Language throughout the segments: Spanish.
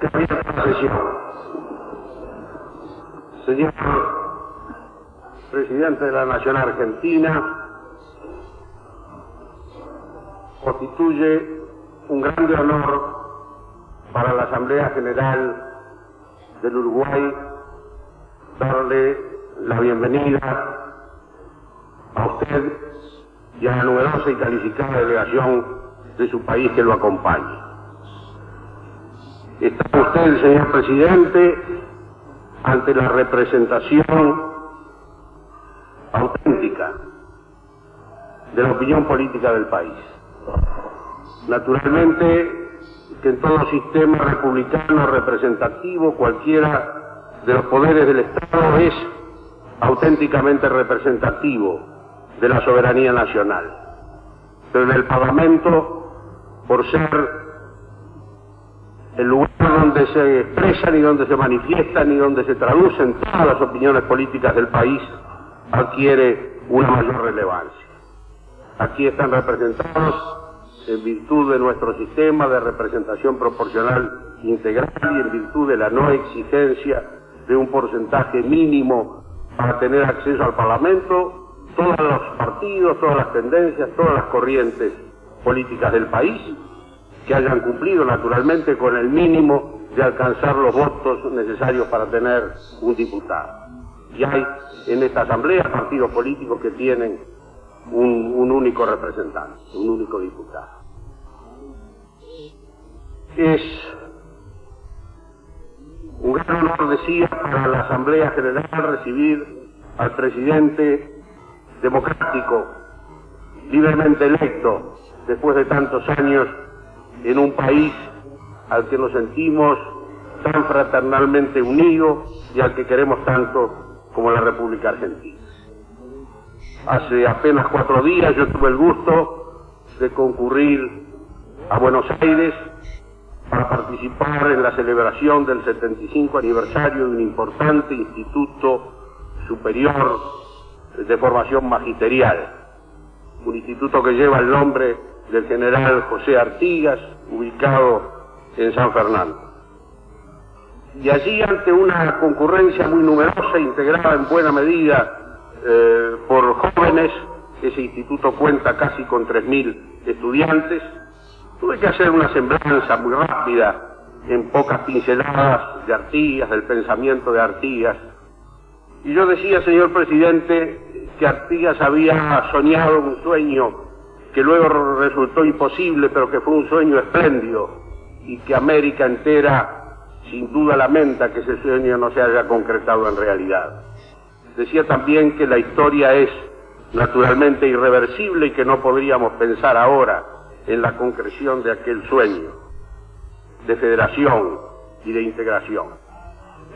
que abierta la sesión. Señor Presidente de la Nación Argentina, constituye un grande honor para la Asamblea General del Uruguay darle la bienvenida a usted y a la numerosa y calificada delegación de su país que lo acompaña. Está usted, señor Presidente, ante la representación auténtica de la opinión política del país. Naturalmente que en todo sistema republicano representativo cualquiera de los poderes del Estado es auténticamente representativo de la soberanía nacional. Pero en el Parlamento, por ser el lugar donde se expresan y donde se manifiestan y donde se traducen todas las opiniones políticas del país, adquiere una mayor relevancia. Aquí están representados en virtud de nuestro sistema de representación proporcional integral y en virtud de la no exigencia de un porcentaje mínimo para tener acceso al Parlamento, todos los partidos, todas las tendencias, todas las corrientes políticas del país que hayan cumplido naturalmente con el mínimo de alcanzar los votos necesarios para tener un diputado. Y hay en esta asamblea partidos políticos que tienen un único representante, un único diputado. Es un gran honor, decía, para la Asamblea General recibir al presidente democrático, libremente electo, después de tantos años, en un país al que nos sentimos tan fraternalmente unidos y al que queremos tanto como la República Argentina. Hace apenas 4 días yo tuve el gusto de concurrir a Buenos Aires para participar en la celebración del 75 aniversario de un importante instituto superior de formación magisterial, un instituto que lleva el nombre del general José Artigas, ubicado en San Fernando. Y allí, ante una concurrencia muy numerosa, integrada en buena medida por jóvenes, ese instituto cuenta casi con 3.000 estudiantes, tuve que hacer una semblanza muy rápida, en pocas pinceladas de Artigas, del pensamiento de Artigas. Y yo decía, señor Presidente, que Artigas había soñado un sueño que luego resultó imposible, pero que fue un sueño espléndido, y que América entera sin duda lamenta que ese sueño no se haya concretado en realidad. Decía también que la historia es naturalmente irreversible y que no podríamos pensar ahora en la concreción de aquel sueño de federación y de integración,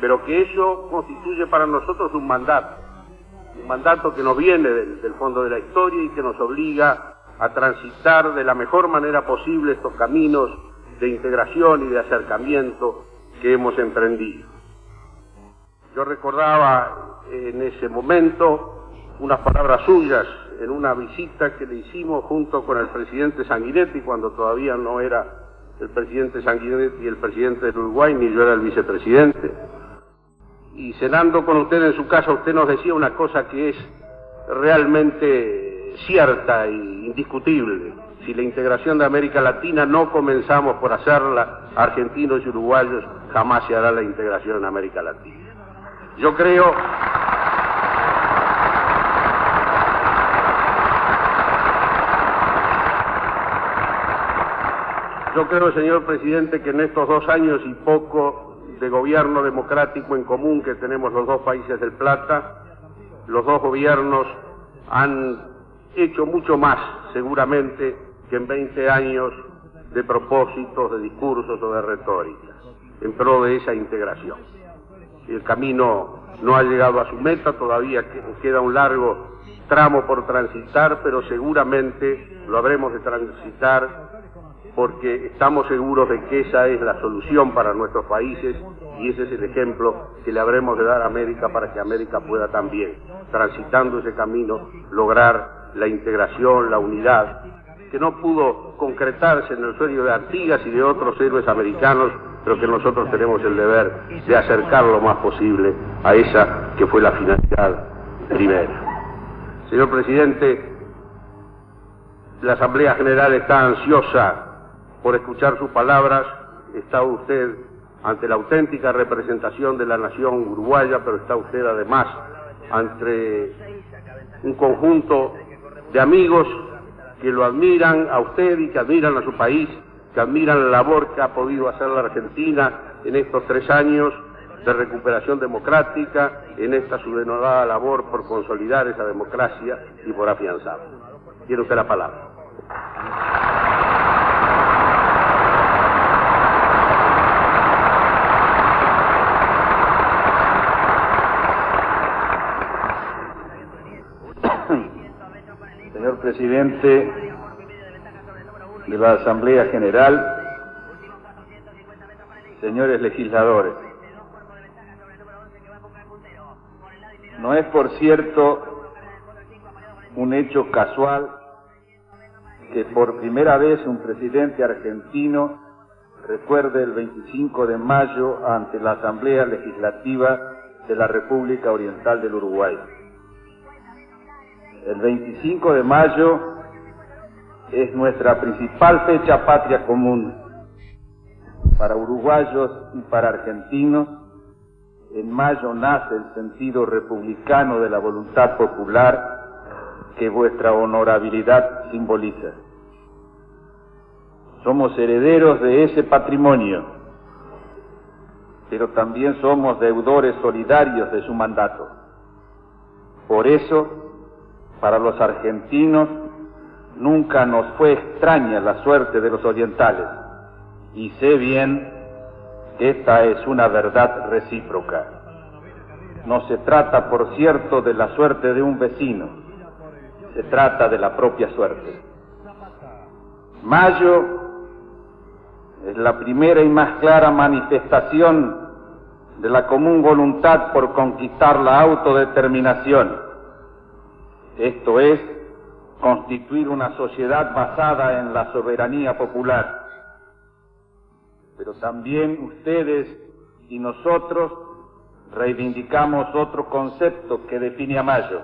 pero que eso constituye para nosotros un mandato que nos viene del fondo de la historia y que nos obliga a transitar de la mejor manera posible estos caminos de integración y de acercamiento que hemos emprendido. Yo recordaba en ese momento unas palabras suyas en una visita que le hicimos junto con el presidente Sanguinetti, cuando todavía no era el presidente Sanguinetti el presidente del Uruguay, ni yo era el vicepresidente. Y cenando con usted en su casa, usted nos decía una cosa que es realmente cierta e indiscutible. Si la integración de América Latina no comenzamos por hacerla argentinos y uruguayos, jamás se hará la integración en América Latina. Yo creo señor Presidente, que en estos 2 años y poco de gobierno democrático en común que tenemos los dos países del Plata, los dos gobiernos han hecho mucho más, seguramente, que en 20 años de propósitos, de discursos o de retórica, en pro de esa integración. El camino no ha llegado a su meta, todavía queda un largo tramo por transitar, pero seguramente lo habremos de transitar porque estamos seguros de que esa es la solución para nuestros países y ese es el ejemplo que le habremos de dar a América para que América pueda también, transitando ese camino, lograr la integración, la unidad, que no pudo concretarse en el sueño de Artigas y de otros héroes americanos pero que nosotros tenemos el deber de acercar lo más posible a esa que fue la finalidad primera. Señor Presidente, la Asamblea General está ansiosa por escuchar sus palabras. Está usted ante la auténtica representación de la nación uruguaya, pero está usted además ante un conjunto de amigos que lo admiran a usted y que admiran a su país, que admiran la labor que ha podido hacer la Argentina en estos 3 años de recuperación democrática, en esta su denodada labor por consolidar esa democracia y por afianzarla. Tiene usted la palabra. Señor Presidente de la Asamblea General, señores legisladores, no es por cierto un hecho casual que por primera vez un presidente argentino recuerde el 25 de mayo ante la Asamblea Legislativa de la República Oriental del Uruguay. El 25 de mayo es nuestra principal fecha patria común. Para uruguayos y para argentinos, en mayo nace el sentido republicano de la voluntad popular que vuestra honorabilidad simboliza. Somos herederos de ese patrimonio, pero también somos deudores solidarios de su mandato. Por eso, para los argentinos, nunca nos fue extraña la suerte de los orientales, y sé bien que esta es una verdad recíproca. No se trata, por cierto, de la suerte de un vecino, se trata de la propia suerte. Mayo es la primera y más clara manifestación de la común voluntad por conquistar la autodeterminación. Esto es, constituir una sociedad basada en la soberanía popular. Pero también ustedes y nosotros reivindicamos otro concepto que define a Mayo: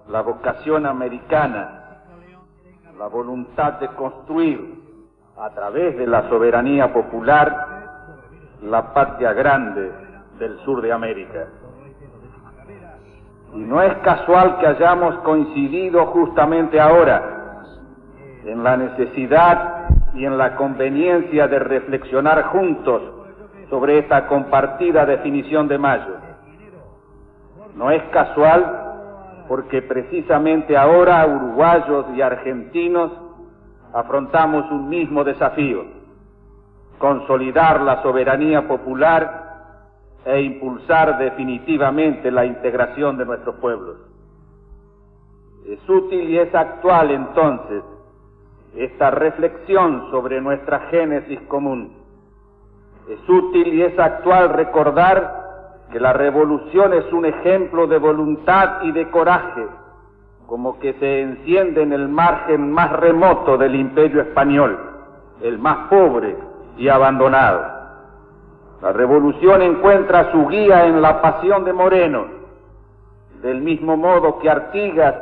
la vocación americana, la voluntad de construir, a través de la soberanía popular, la patria grande del sur de América. Y no es casual que hayamos coincidido justamente ahora en la necesidad y en la conveniencia de reflexionar juntos sobre esta compartida definición de Mayo. No es casual porque precisamente ahora uruguayos y argentinos afrontamos un mismo desafío: consolidar la soberanía popular e impulsar definitivamente la integración de nuestros pueblos. Es útil y es actual entonces esta reflexión sobre nuestra génesis común. Es útil y es actual recordar que la revolución es un ejemplo de voluntad y de coraje, como que se enciende en el margen más remoto del imperio español, el más pobre y abandonado. La revolución encuentra su guía en la pasión de Moreno, del mismo modo que Artigas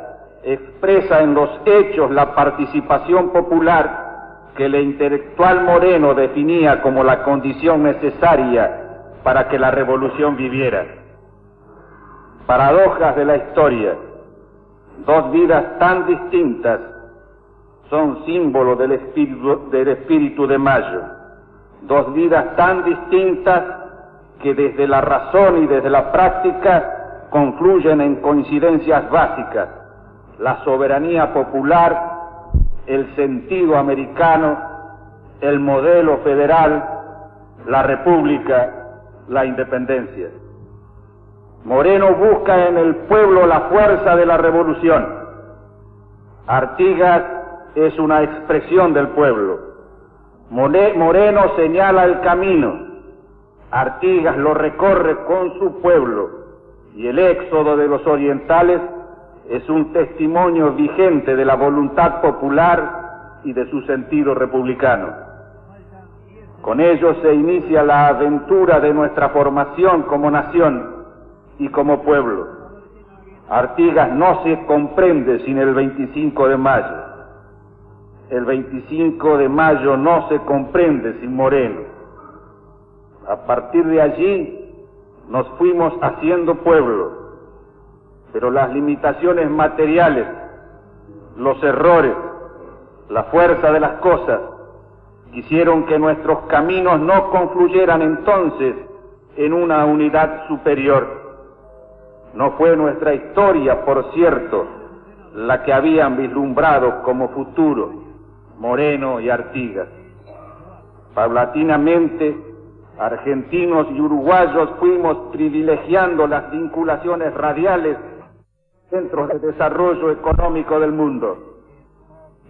expresa en los hechos la participación popular que el intelectual Moreno definía como la condición necesaria para que la revolución viviera. Paradojas de la historia: dos vidas tan distintas son símbolo del espíritu de Mayo. Dos vidas tan distintas que desde la razón y desde la práctica confluyen en coincidencias básicas: la soberanía popular, el sentido americano, el modelo federal, la república, la independencia. Moreno busca en el pueblo la fuerza de la revolución. Artigas es una expresión del pueblo. Moreno señala el camino, Artigas lo recorre con su pueblo, y el éxodo de los orientales es un testimonio vigente de la voluntad popular y de su sentido republicano. Con ello se inicia la aventura de nuestra formación como nación y como pueblo. Artigas no se comprende sin el 25 de mayo. El 25 de mayo no se comprende sin Moreno. A partir de allí nos fuimos haciendo pueblo, pero las limitaciones materiales, los errores, la fuerza de las cosas, quisieron que nuestros caminos no confluyeran entonces en una unidad superior. No fue nuestra historia, por cierto, la que habían vislumbrado como futuro Moreno y Artigas. Paulatinamente, argentinos y uruguayos fuimos privilegiando las vinculaciones radiales centros de desarrollo económico del mundo.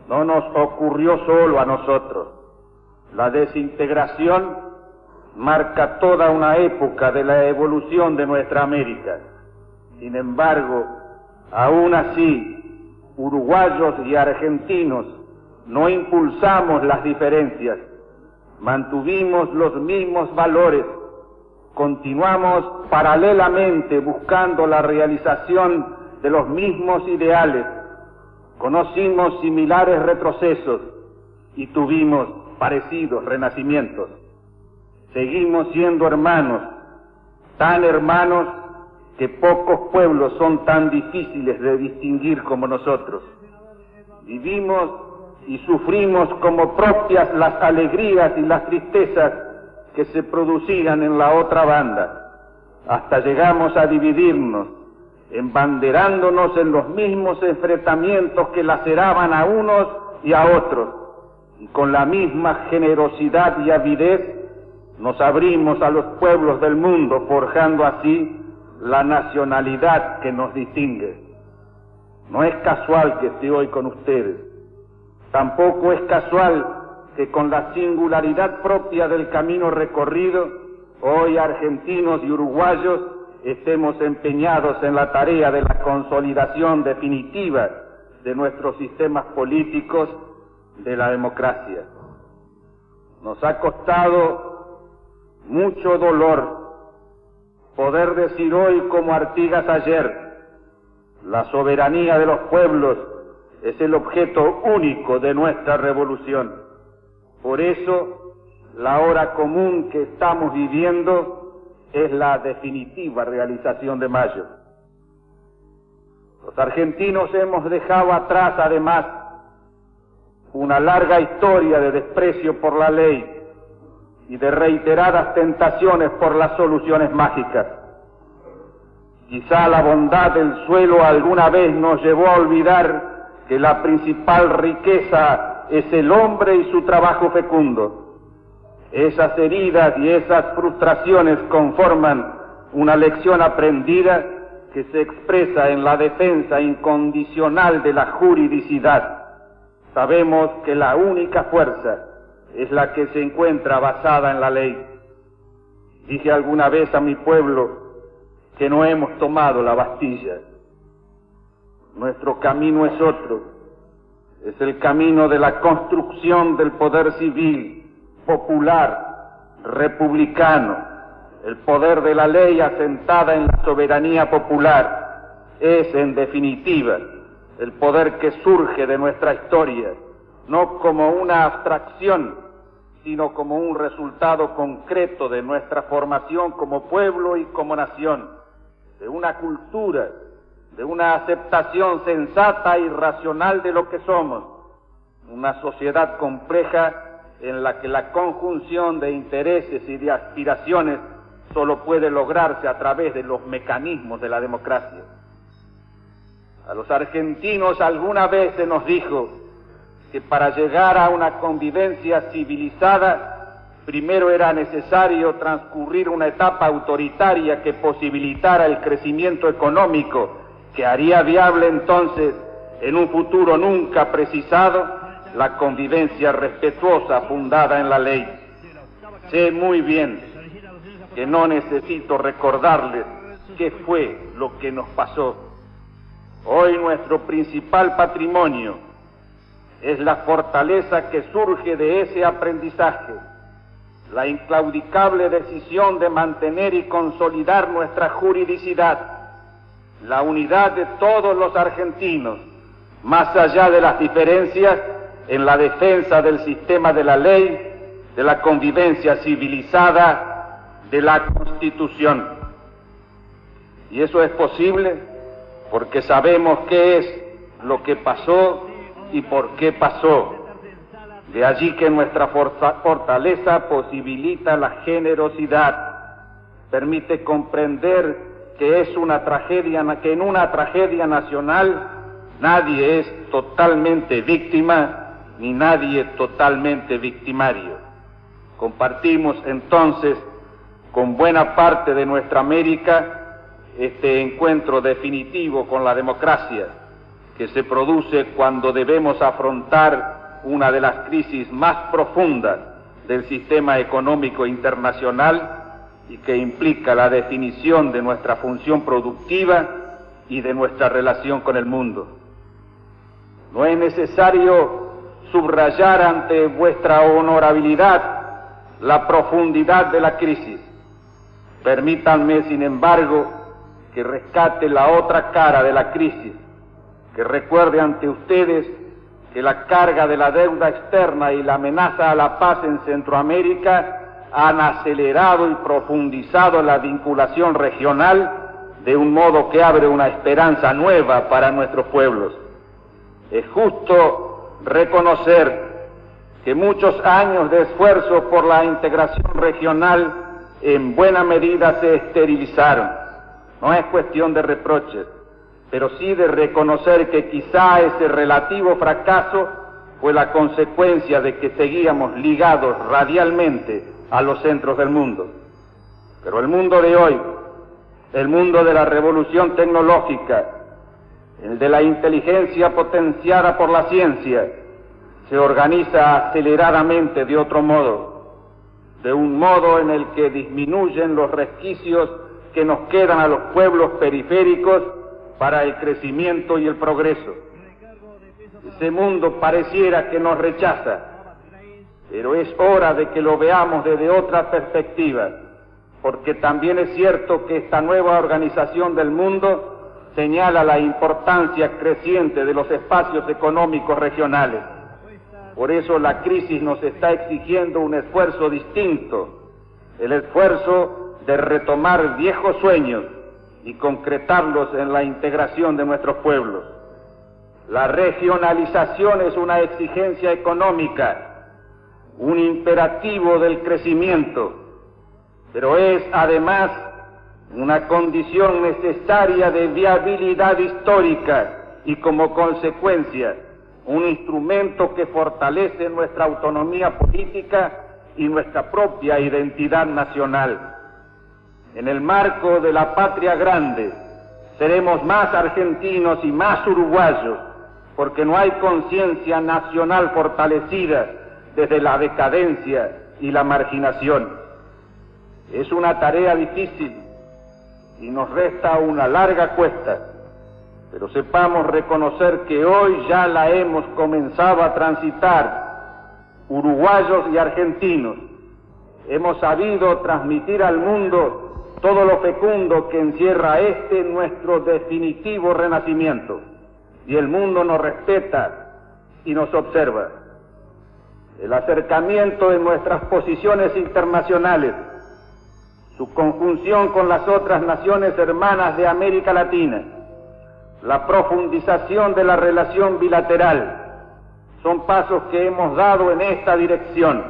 No nos ocurrió solo a nosotros. La desintegración marca toda una época de la evolución de nuestra América. Sin embargo, aún así, uruguayos y argentinos no impulsamos las diferencias, mantuvimos los mismos valores, continuamos paralelamente buscando la realización de los mismos ideales, conocimos similares retrocesos y tuvimos parecidos renacimientos. Seguimos siendo hermanos, tan hermanos que pocos pueblos son tan difíciles de distinguir como nosotros. Vivimos y sufrimos como propias las alegrías y las tristezas que se producían en la otra banda, hasta llegamos a dividirnos, embanderándonos en los mismos enfrentamientos que laceraban a unos y a otros, y con la misma generosidad y avidez nos abrimos a los pueblos del mundo, forjando así la nacionalidad que nos distingue. No es casual que esté hoy con ustedes, tampoco es casual que con la singularidad propia del camino recorrido, hoy argentinos y uruguayos estemos empeñados en la tarea de la consolidación definitiva de nuestros sistemas políticos, de la democracia. Nos ha costado mucho dolor poder decir hoy como Artigas ayer: la soberanía de los pueblos es el objeto único de nuestra revolución. Por eso, la hora común que estamos viviendo es la definitiva realización de Mayo. Los argentinos hemos dejado atrás, además, una larga historia de desprecio por la ley y de reiteradas tentaciones por las soluciones mágicas. Quizá la bondad del suelo alguna vez nos llevó a olvidar que la principal riqueza es el hombre y su trabajo fecundo. Esas heridas y esas frustraciones conforman una lección aprendida que se expresa en la defensa incondicional de la juridicidad. Sabemos que la única fuerza es la que se encuentra basada en la ley. Dije alguna vez a mi pueblo que no hemos tomado la Bastilla. Nuestro camino es otro. Es el camino de la construcción del poder civil, popular, republicano. El poder de la ley asentada en la soberanía popular es, en definitiva, el poder que surge de nuestra historia, no como una abstracción, sino como un resultado concreto de nuestra formación como pueblo y como nación, de una cultura, de una aceptación sensata y racional de lo que somos, una sociedad compleja en la que la conjunción de intereses y de aspiraciones solo puede lograrse a través de los mecanismos de la democracia. A los argentinos alguna vez se nos dijo que para llegar a una convivencia civilizada, primero era necesario transcurrir una etapa autoritaria que posibilitara el crecimiento económico, que haría viable entonces, en un futuro nunca precisado, la convivencia respetuosa fundada en la ley. Sé muy bien que no necesito recordarles qué fue lo que nos pasó. Hoy nuestro principal patrimonio es la fortaleza que surge de ese aprendizaje, la inclaudicable decisión de mantener y consolidar nuestra juridicidad, la unidad de todos los argentinos, más allá de las diferencias, en la defensa del sistema de la ley, de la convivencia civilizada, de la Constitución. Y eso es posible porque sabemos qué es lo que pasó y por qué pasó. De allí que nuestra fortaleza posibilita la generosidad, permite comprender que es una tragedia, que en una tragedia nacional nadie es totalmente víctima ni nadie totalmente victimario. Compartimos entonces con buena parte de nuestra América este encuentro definitivo con la democracia, que se produce cuando debemos afrontar una de las crisis más profundas del sistema económico internacional y que implica la definición de nuestra función productiva y de nuestra relación con el mundo. No es necesario subrayar ante vuestra honorabilidad la profundidad de la crisis. Permítanme, sin embargo, que rescate la otra cara de la crisis, que recuerde ante ustedes que la carga de la deuda externa y la amenaza a la paz en Centroamérica han acelerado y profundizado la vinculación regional de un modo que abre una esperanza nueva para nuestros pueblos. Es justo reconocer que muchos años de esfuerzo por la integración regional en buena medida se esterilizaron. No es cuestión de reproches, pero sí de reconocer que quizá ese relativo fracaso fue la consecuencia de que seguíamos ligados radialmente a los centros del mundo. Pero el mundo de hoy, el mundo de la revolución tecnológica, el de la inteligencia potenciada por la ciencia, se organiza aceleradamente de otro modo, de un modo en el que disminuyen los resquicios que nos quedan a los pueblos periféricos para el crecimiento y el progreso. Ese mundo pareciera que nos rechaza, pero es hora de que lo veamos desde otra perspectiva, porque también es cierto que esta nueva organización del mundo señala la importancia creciente de los espacios económicos regionales. Por eso la crisis nos está exigiendo un esfuerzo distinto, el esfuerzo de retomar viejos sueños y concretarlos en la integración de nuestros pueblos. La regionalización es una exigencia económica, un imperativo del crecimiento, pero es además una condición necesaria de viabilidad histórica y como consecuencia un instrumento que fortalece nuestra autonomía política y nuestra propia identidad nacional. En el marco de la patria grande, seremos más argentinos y más uruguayos, porque no hay conciencia nacional fortalecida desde la decadencia y la marginación. Es una tarea difícil y nos resta una larga cuesta, pero sepamos reconocer que hoy ya la hemos comenzado a transitar, uruguayos y argentinos. Hemos sabido transmitir al mundo todo lo fecundo que encierra nuestro definitivo renacimiento, y el mundo nos respeta y nos observa. El acercamiento de nuestras posiciones internacionales, su conjunción con las otras naciones hermanas de América Latina, la profundización de la relación bilateral, son pasos que hemos dado en esta dirección.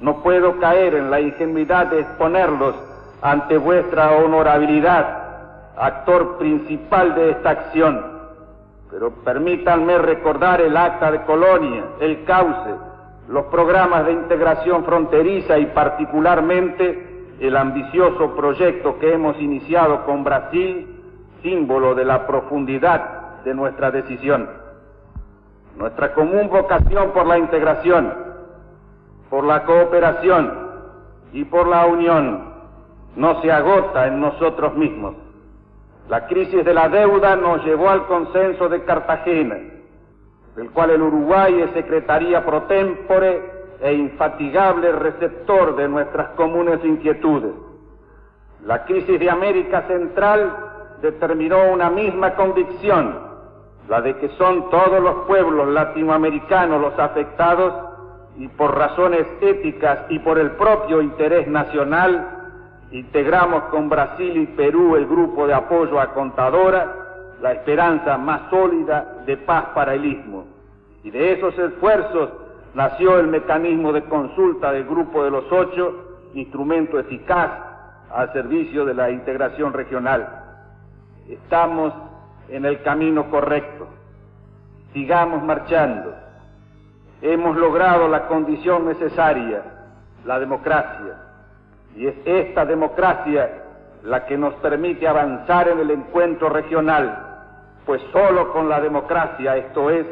No puedo caer en la ingenuidad de exponerlos ante vuestra honorabilidad, actor principal de esta acción, pero permítanme recordar el Acta de Colonia, el Cauce, los programas de integración fronteriza y particularmente el ambicioso proyecto que hemos iniciado con Brasil, símbolo de la profundidad de nuestra decisión. Nuestra común vocación por la integración, por la cooperación y por la unión no se agota en nosotros mismos. La crisis de la deuda nos llevó al consenso de Cartagena, del cual el Uruguay es secretaría pro tempore e infatigable receptor de nuestras comunes inquietudes. La crisis de América Central determinó una misma convicción, la de que son todos los pueblos latinoamericanos los afectados, y por razones éticas y por el propio interés nacional, integramos con Brasil y Perú el grupo de apoyo a Contadora, la esperanza más sólida de paz para el Istmo. Y de esos esfuerzos nació el mecanismo de consulta del Grupo de los 8, instrumento eficaz al servicio de la integración regional. Estamos en el camino correcto. Sigamos marchando. Hemos logrado la condición necesaria, la democracia. Y es esta democracia la que nos permite avanzar en el encuentro regional, pues solo con la democracia, esto es,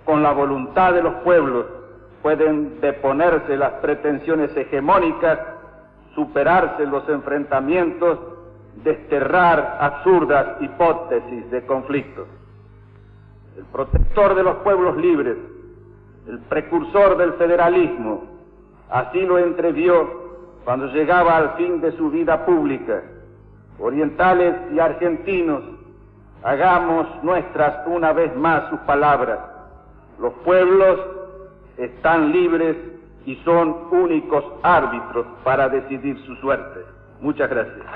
con la voluntad de los pueblos, pueden deponerse las pretensiones hegemónicas, superarse los enfrentamientos, desterrar absurdas hipótesis de conflictos. El protector de los pueblos libres, el precursor del federalismo, así lo entrevió cuando llegaba al fin de su vida pública. Orientales y argentinos, hagamos nuestras una vez más sus palabras. Los pueblos están libres y son únicos árbitros para decidir su suerte. Muchas gracias.